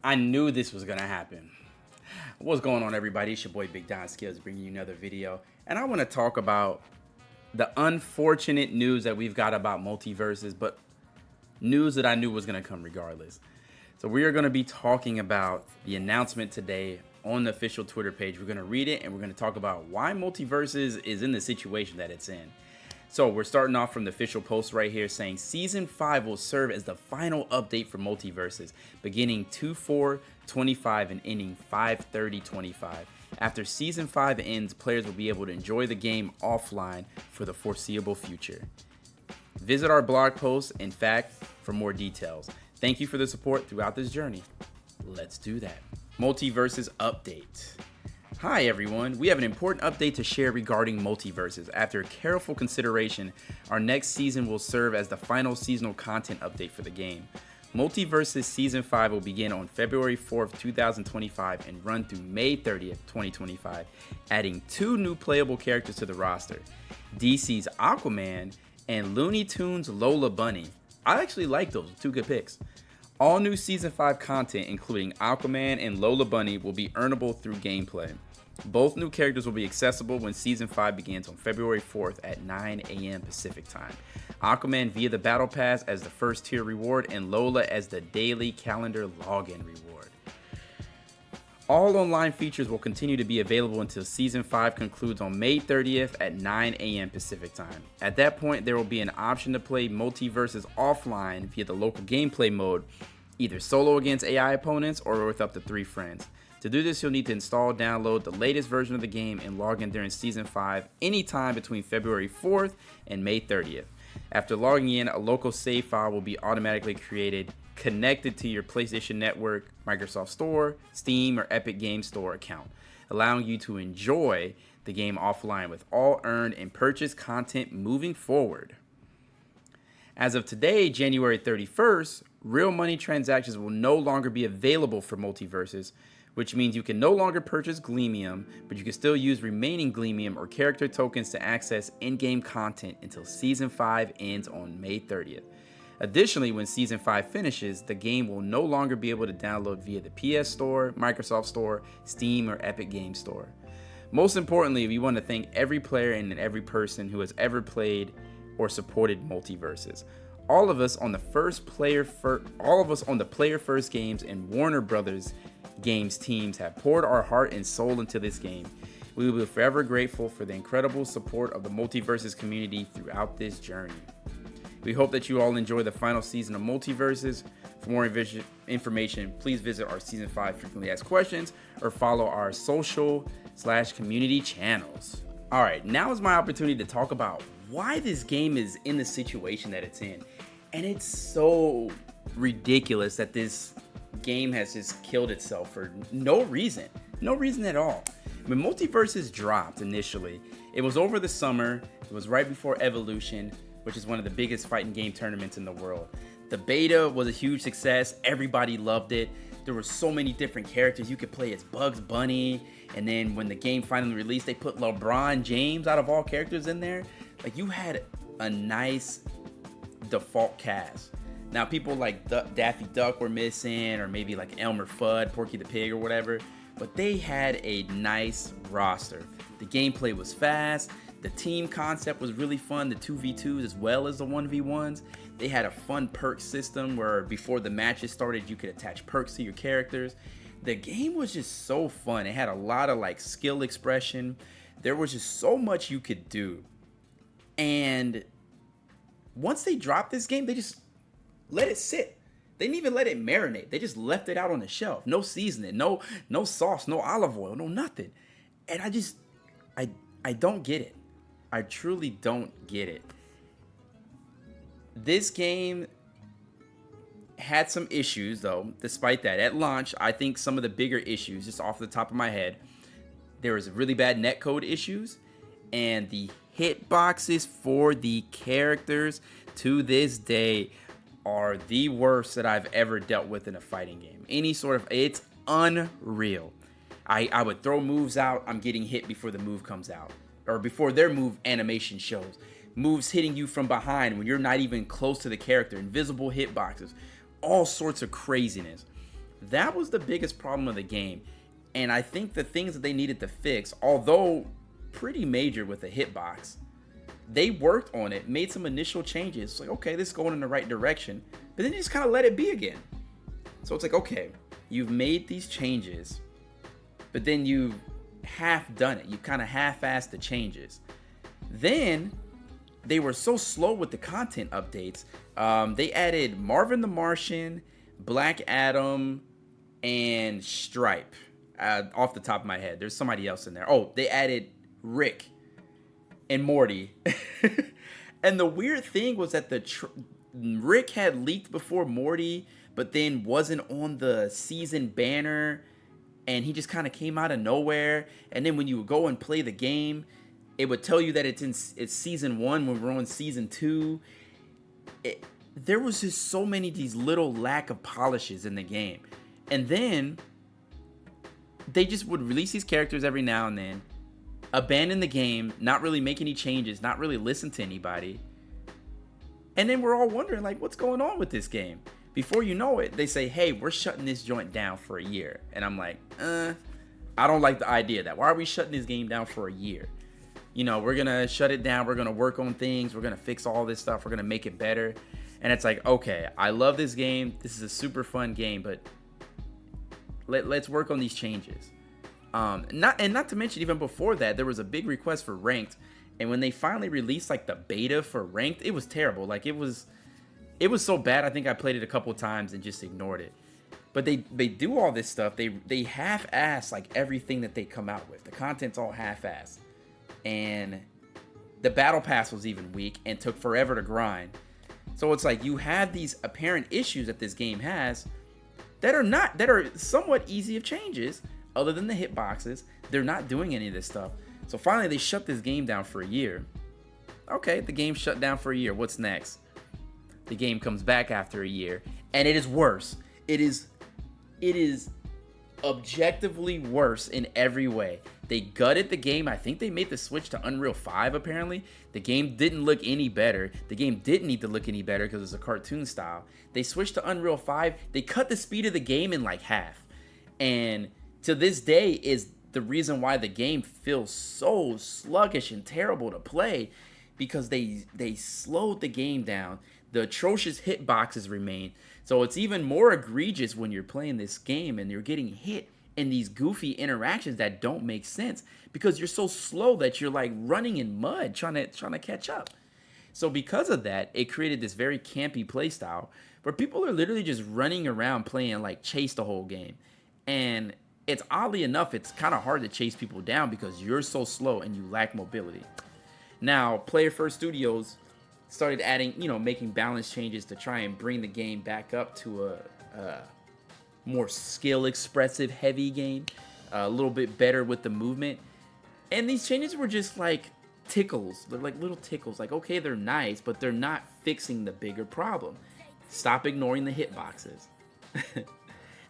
I knew this was gonna happen. What's going on, everybody? It's your boy BigDonSkillz bringing you another video, and I want to talk about the unfortunate news that we've got about Multiversus, but news that I knew was gonna come regardless. So we are gonna be talking about the announcement today on the official Twitter page. We're gonna read it, and we're gonna talk about why Multiversus is in the situation that it's in. So we're starting off from the official post right here saying Season 5 will serve as the final update for Multiversus, beginning 2/4/25 and ending 5/30/25. After Season 5 ends, players will be able to enjoy the game offline for the foreseeable future. Visit our blog post, in fact, for more details. Thank you for the support throughout this journey. Let's do that. Multiversus update. Hi everyone, we have an important update to share regarding Multiversus. After careful consideration, our next season will serve as the final seasonal content update for the game. Multiversus Season 5 will begin on February 4th, 2025 and run through May 30th, 2025, adding 2 new playable characters to the roster, DC's Aquaman and Looney Tunes' Lola Bunny. I actually like those, 2 good picks. All new Season 5 content, including Aquaman and Lola Bunny, will be earnable through gameplay. Both new characters will be accessible when Season 5 begins on February 4th at 9 a.m. Pacific Time. Aquaman via the Battle Pass as the first tier reward and Lola as the daily calendar login reward. All online features will continue to be available until Season 5 concludes on May 30th at 9 a.m. Pacific Time. At that point, there will be an option to play Multiversus offline via the local gameplay mode, either solo against AI opponents or with up to 3 friends. To do this, you'll need to install, download the latest version of the game and log in during Season 5 anytime between February 4th and May 30th. After logging in, a local save file will be automatically created, connected to your PlayStation Network, Microsoft Store, Steam, or Epic Games Store account, allowing you to enjoy the game offline with all earned and purchased content moving forward. As of today, January 31st, real money transactions will no longer be available for Multiversus, which means you can no longer purchase Gleamium, but you can still use remaining Gleamium or character tokens to access in-game content until Season 5 ends on May 30th. Additionally, when Season 5 finishes, the game will no longer be able to download via the PS Store, Microsoft Store, Steam, or Epic Games Store. Most importantly, we want to thank every player and every person who has ever played or supported Multiversus. All of us on the Player First Games and Warner Brothers Games teams have poured our heart and soul into this game. We will be forever grateful for the incredible support of the Multiversus community throughout this journey. We hope that you all enjoy the final season of Multiversus. For more information, please visit our Season 5 Frequently Asked Questions or follow our social/community channels. Alright, now is my opportunity to talk about why this game is in the situation that it's in. And it's so ridiculous that this game has just killed itself for no reason at all. When Multiversus dropped initially, it was over the summer. It was right before Evolution, which is one of the biggest fighting game tournaments in the world. The beta was a huge success. Everybody loved it. There were so many different characters. You could play as Bugs Bunny, and then when the game finally released, they put LeBron James out of all characters in there. Like, you had a nice default cast. Now, people like Daffy Duck were missing, or maybe like Elmer Fudd, Porky the Pig, or whatever, but they had a nice roster. The gameplay was fast. The team concept was really fun, the 2v2s as well as the 1v1s. They had a fun perk system where before the matches started, you could attach perks to your characters. The game was just so fun. It had a lot of like skill expression. There was just so much you could do. And once they dropped this game, they just let it sit. They didn't even let it marinate. They just left it out on the shelf. No seasoning, no sauce, no olive oil, no nothing. And I don't get it. I truly don't get it. This game had some issues though, despite that. At launch, I think some of the bigger issues, just off the top of my head, there was really bad netcode issues, and the hitboxes for the characters to this day are the worst that I've ever dealt with in a fighting game. It's unreal. I would throw moves out, I'm getting hit before the move comes out, or before their move animation shows. Moves hitting you from behind when you're not even close to the character, invisible hitboxes, all sorts of craziness. That was the biggest problem of the game. And I think the things that they needed to fix, although pretty major with the hitbox, they worked on it, made some initial changes. It's like, okay, this is going in the right direction. But then you just kind of let it be again. So it's like, okay, you've made these changes, but then you've half done it. You kind of half-assed the changes. Then they were so slow with the content updates. They added Marvin the Martian, Black Adam, and Stripe. Off the top of my head, there's somebody else in there. Oh, they added Rick and Morty. And the weird thing was that Rick had leaked before Morty, but then wasn't on the season banner, and he just kind of came out of nowhere. And then when you would go and play the game, it would tell you that it's season 1 when we're on season 2. There was just so many of these little lack of polishes in the game. And then they just would release these characters every now and then, abandon the game, not really make any changes, not really listen to anybody. And then we're all wondering, like, what's going on with this game? Before you know it, they say, hey, we're shutting this joint down for a year. And I'm like, I don't like the idea of that. Why are we shutting this game down for a year? You know, we're going to shut it down. We're going to work on things. We're going to fix all this stuff. We're going to make it better. And it's like, okay, I love this game. This is a super fun game, but let's work on these changes. Not to mention, even before that, there was a big request for ranked, and when they finally released like the beta for ranked, it was terrible. Like it was so bad. I think I played it a couple times and just ignored it. But they do all this stuff. They half-ass like everything that they come out with. The content's all half-ass, and the battle pass was even weak and took forever to grind. So it's like you have these apparent issues that this game has that are somewhat easy of changes, other than the hitboxes. They're not doing any of this stuff. So finally they shut this game down for a year. Okay, the game shut down for a year. What's next? The game comes back after a year, and it is worse. It is objectively worse in every way. They gutted the game. I think they made the switch to Unreal 5 apparently. The game didn't look any better. The game didn't need to look any better because it's a cartoon style. They switched to Unreal 5. They cut the speed of the game in like half. And to this day is the reason why the game feels so sluggish and terrible to play, because they slowed the game down. The atrocious hitboxes remain. So it's even more egregious when you're playing this game and you're getting hit in these goofy interactions that don't make sense because you're so slow that you're like running in mud trying to catch up. So because of that, it created this very campy playstyle where people are literally just running around playing like chase the whole game. And it's oddly enough, it's kind of hard to chase people down because you're so slow and you lack mobility. Now, Player First Studios started adding, making balance changes to try and bring the game back up to a more skill expressive heavy game, a little bit better with the movement. And these changes were just like tickles. They're like little tickles. Like, okay, they're nice, but they're not fixing the bigger problem. Stop ignoring the hitboxes.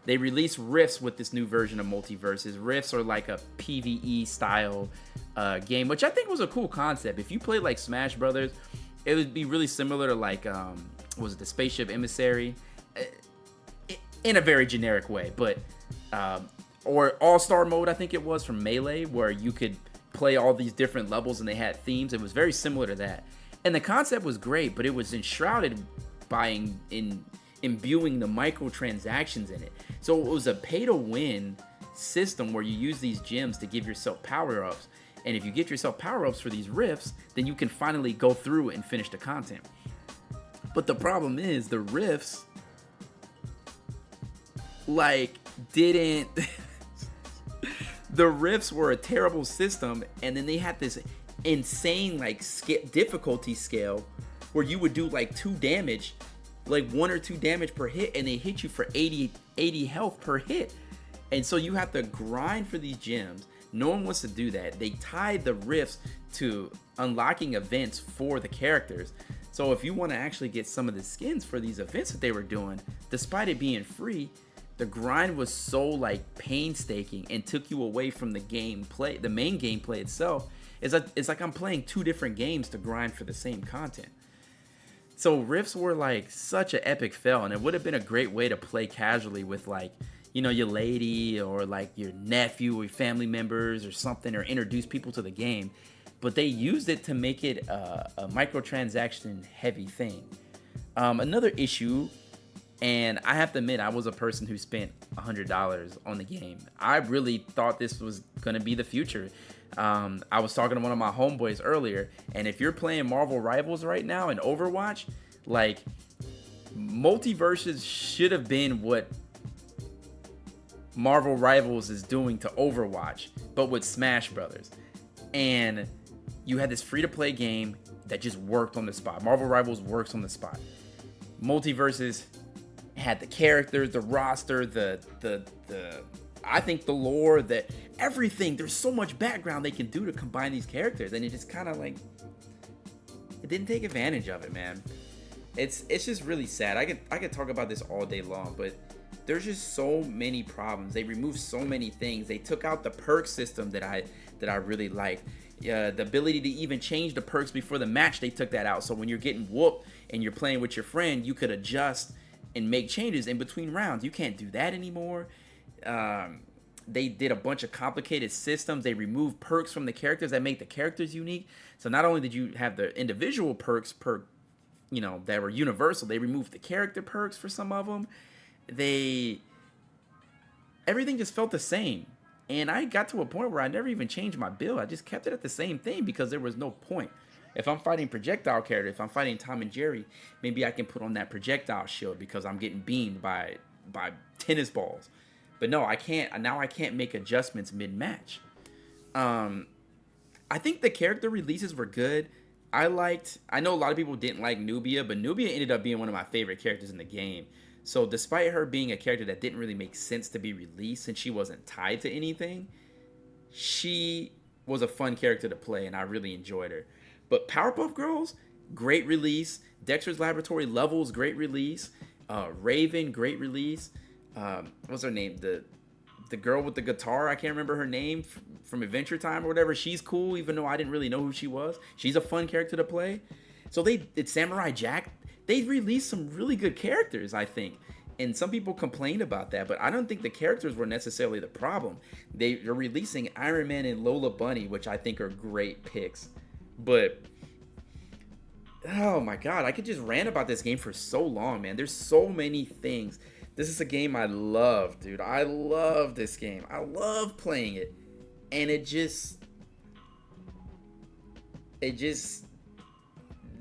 They released rifts with this new version of Multiversus. Rifts are like a PvE style game, which I think was a cool concept. If you play like Smash Brothers, it would be really similar to like, was it the Spaceship Emissary? In a very generic way, but or All-Star Mode, I think it was, from Melee, where you could play all these different levels and they had themes. It was very similar to that. And the concept was great, but it was enshrouded by imbuing the microtransactions in it. So it was a pay-to-win system where you use these gems to give yourself power-ups. And if you get yourself power-ups for these rifts, then you can finally go through and finish the content. But the problem is the rifts didn't the rifts were a terrible system, and then they had this insane difficulty scale where you would do like 2 damage, like 1 or 2 damage per hit, and they hit you for 80 health per hit. And so you have to grind for these gems. No one wants to do that. They tied the rifts to unlocking events for the characters. So if you want to actually get some of the skins for these events that they were doing, despite it being free, the grind was so painstaking and took you away from the gameplay, the main gameplay itself. It's like I'm playing 2 different games to grind for the same content. So rifts were such an epic fail, and it would have been a great way to play casually with your lady or like your nephew or your family members or something, or introduce people to the game. But they used it to make it a microtransaction heavy thing. Another issue, and I have to admit, I was a person who spent $100 on the game. I really thought this was going to be the future. I was talking to one of my homeboys earlier, and if you're playing Marvel Rivals right now in Overwatch, like, Multiversus should have been what Marvel Rivals is doing to Overwatch, but with Smash Brothers. And you had this free-to-play game that just worked on the spot. Marvel Rivals works on the spot. Multiversus had the characters, the roster, the I think the lore, that everything. There's so much background they can do to combine these characters, and it just kind of like, it didn't take advantage of it, man. It's just really sad. I could talk about this all day long, but there's just so many problems. They removed so many things. They took out the perk system that I really liked. The ability to even change the perks before the match, they took that out. So when you're getting whooped and you're playing with your friend, you could adjust and make changes in between rounds. You can't do that anymore. They did a bunch of complicated systems. They removed perks from the characters that make the characters unique. So not only did you have the individual perks that were universal, they removed the character perks for some of them. Everything just felt the same. And I got to a point where I never even changed my build. I just kept it at the same thing because there was no point. If I'm fighting projectile character, if I'm fighting Tom and Jerry, maybe I can put on that projectile shield because I'm getting beamed by tennis balls. But no, I can't. Now I can't make adjustments mid-match. I think the character releases were good. I know a lot of people didn't like Nubia, but Nubia ended up being one of my favorite characters in the game. So despite her being a character that didn't really make sense to be released since she wasn't tied to anything, she was a fun character to play, and I really enjoyed her. But Powerpuff Girls, great release. Dexter's Laboratory Levels, great release. Raven, great release. What's her name? The girl with the guitar, I can't remember her name, from Adventure Time or whatever. She's cool, even though I didn't really know who she was. She's a fun character to play. So it's Samurai Jack. They released some really good characters, I think. And some people complained about that, but I don't think the characters were necessarily the problem. They're releasing Iron Man and Lola Bunny, which I think are great picks. But, oh my god, I could just rant about this game for so long, man. There's so many things. This is a game I love, dude. I love this game. I love playing it. And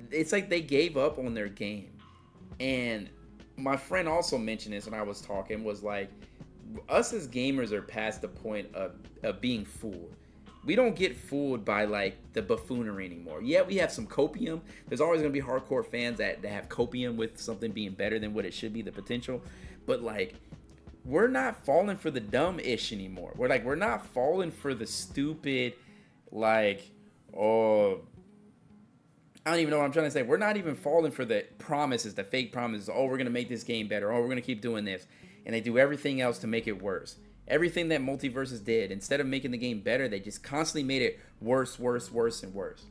it's like they gave up on their game. And my friend also mentioned this when I was talking, was like, us as gamers are past the point of being fooled. We don't get fooled by like the buffoonery anymore. Yeah, we have some copium. There's always going to be hardcore fans that have copium with something being better than what it should be, the potential. But like, we're not falling for the dumb ish anymore. We're not falling for the stupid, like, oh, I don't even know what I'm trying to say. We're not even falling for the promises, the fake promises. Oh, we're going to make this game better. Oh, we're going to keep doing this. And they do everything else to make it worse. Everything that Multiversus did, instead of making the game better, they just constantly made it worse, worse, worse, and worse.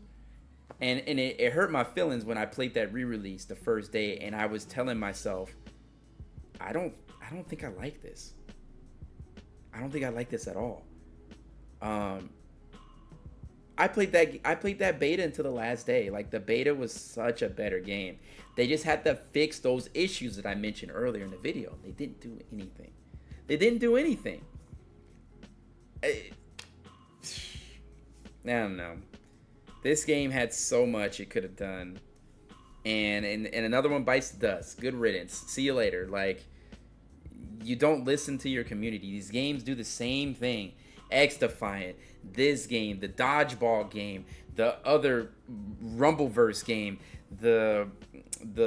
And it hurt my feelings when I played that re-release the first day, and I was telling myself, I don't think I like this. I don't think I like this at all. I played that beta until the last day. Like, the beta was such a better game. They just had to fix those issues that I mentioned earlier in the video. They didn't do anything. I don't know. This game had so much it could have done. And another one bites the dust. Good riddance. See you later. Like, you don't listen to your community. These games do the same thing. X-Defiant, this game, the Dodgeball game, the other Rumbleverse game, the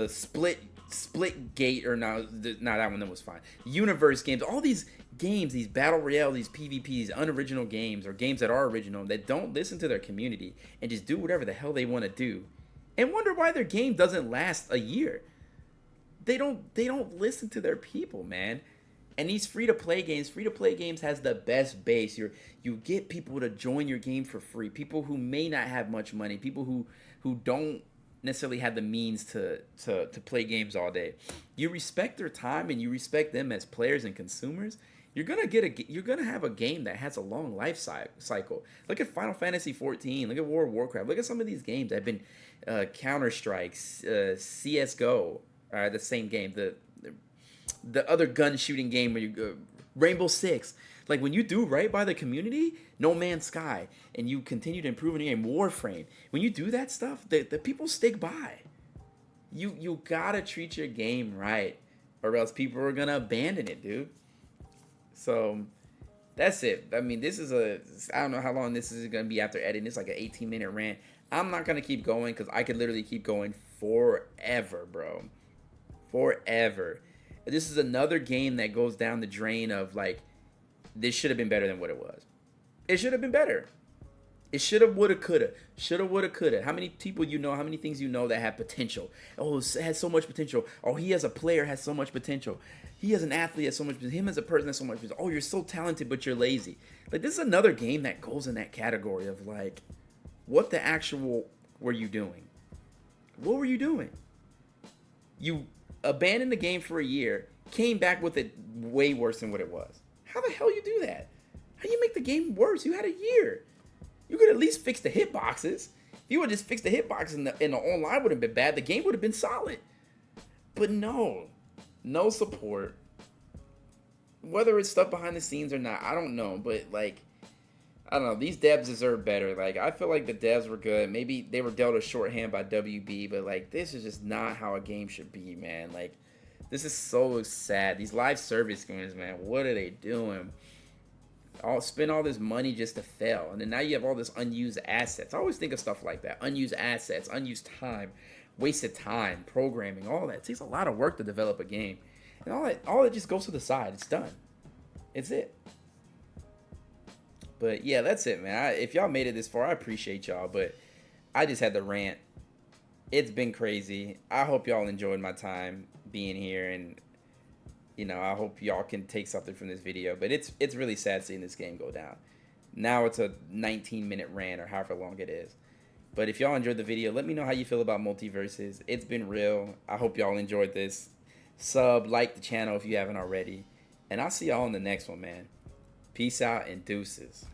Split Gate, or no, that one, that was fine. Universe games, all these games, these Battle Royale, these PvPs, unoriginal games, or games that are original, that don't listen to their community and just do whatever the hell they want to do, and wonder why their game doesn't last a year. They don't listen to their people, man. And these free-to-play games has the best base. You get people to join your game for free. People who may not have much money. People who don't necessarily have the means to play games all day. You respect their time and you respect them as players and consumers, you're gonna have a game that has a long life cycle. Look at Final Fantasy 14. Look at World of Warcraft. Look at some of these games that have been Counter Strikes, CS:GO, the same game. The other gun shooting game where you Rainbow Six. Like when you do right by the community, No Man's Sky, and you continue to improve in your game, Warframe. When you do that stuff, the people stick by. You gotta treat your game right, or else people are gonna abandon it, dude. So that's it. I mean, I don't know how long this is gonna be after editing. It's like an 18-minute rant. I'm not gonna keep going because I could literally keep going forever, bro. Forever. This is another game that goes down the drain of like, this should have been better than what it was. It should have been better. It should have, woulda, coulda. Shoulda, woulda, coulda. How many people you know, how many things you know that have potential? Oh, it has so much potential. Oh, he as a player has so much potential. He as an athlete has so much potential. Him as a person has so much potential. Oh, you're so talented, but you're lazy. Like, this is another game that goes in that category of, like, what the actual were you doing? What were you doing? You abandoned the game for a year, came back with it way worse than what it was. How the hell you do that? How you make the game worse? You had a year. You could at least fix the hitboxes. If you would just fix the hitboxes and the online would have been bad, the game would have been solid. But no support. Whether it's stuff behind the scenes or not, I don't know. But like, I don't know. These devs deserve better. Like, I feel like the devs were good. Maybe they were dealt a shorthand by WB, but like, this is just not how a game should be, man. Like, this is so sad. These live service games, man. What are they doing? Spend all this money just to fail, and then now you have all this unused assets. I always think of stuff like that: unused assets, unused time, wasted time, programming, all that. It takes a lot of work to develop a game, and all that just goes to the side. It's done. It's it. But yeah, that's it, man. If y'all made it this far, I appreciate y'all. But I just had to rant. It's been crazy. I hope y'all enjoyed my time being here, and you know, I hope y'all can take something from this video. But it's really sad seeing this game go down. Now it's a 19-minute rant or however long it is. But if y'all enjoyed the video, let me know how you feel about Multiversus. It's been real. I hope y'all enjoyed this. Like the channel if you haven't already. And I'll see y'all in the next one, man. Peace out and deuces.